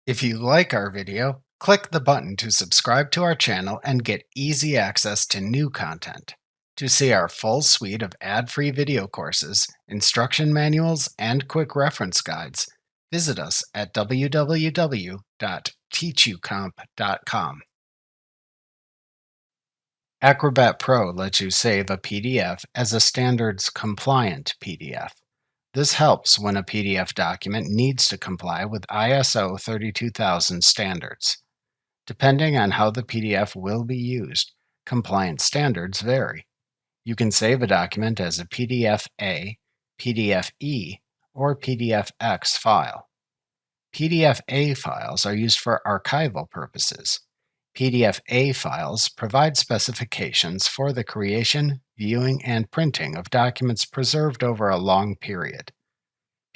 If you like our video, click the button to subscribe to our channel and get easy access to new content. To see our full suite of ad-free video courses, instruction manuals, and quick reference guides, visit us at www.teachucomp.com. Acrobat Pro lets you save a PDF as a standards-compliant PDF. This helps when a PDF document needs to comply with ISO 32000 standards. Depending on how the PDF will be used, compliance standards vary. You can save a document as a PDF-A, PDF-E, or PDF-X file. PDF-A files are used for archival purposes. PDF-A files provide specifications for the creation, viewing, and printing of documents preserved over a long period.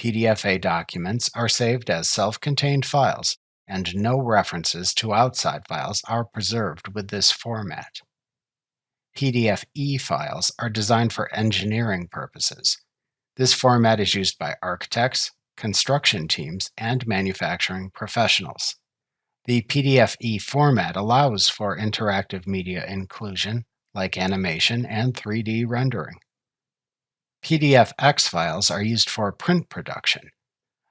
PDF-A documents are saved as self-contained files, and no references to outside files are preserved with this format. PDF-E files are designed for engineering purposes. This format is used by architects, construction teams, and manufacturing professionals. The PDF-E format allows for interactive media inclusion, like animation and 3D rendering. PDF-X files are used for print production.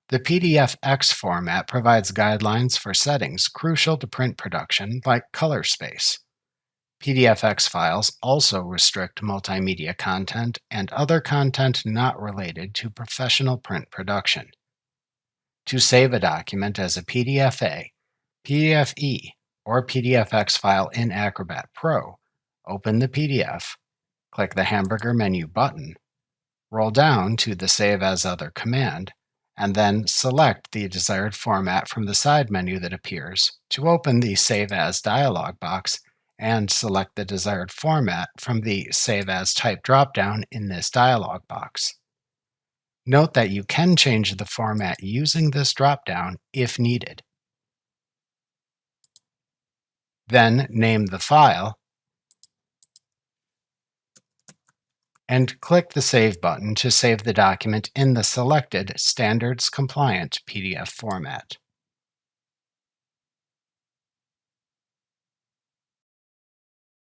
The PDF-X format provides guidelines for settings crucial to print production, like color space. PDF-X files also restrict multimedia content and other content not related to professional print production. To save a document as a PDF-A, PDF-E, or PDF-X file in Acrobat Pro, open the PDF, click the hamburger menu button, roll down to the Save as Other command, and then select the desired format from the side menu that appears to open the Save As dialog box and select the desired format from the Save As Type dropdown in this dialog box. Note that you can change the format using this dropdown if needed. Then name the file and click the Save button to save the document in the selected standards-compliant PDF format.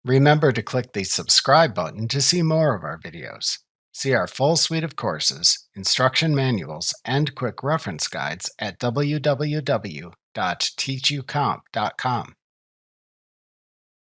Remember to click the subscribe button to see more of our videos. See our full suite of courses, instruction manuals, and quick reference guides at www.teachucomp.com.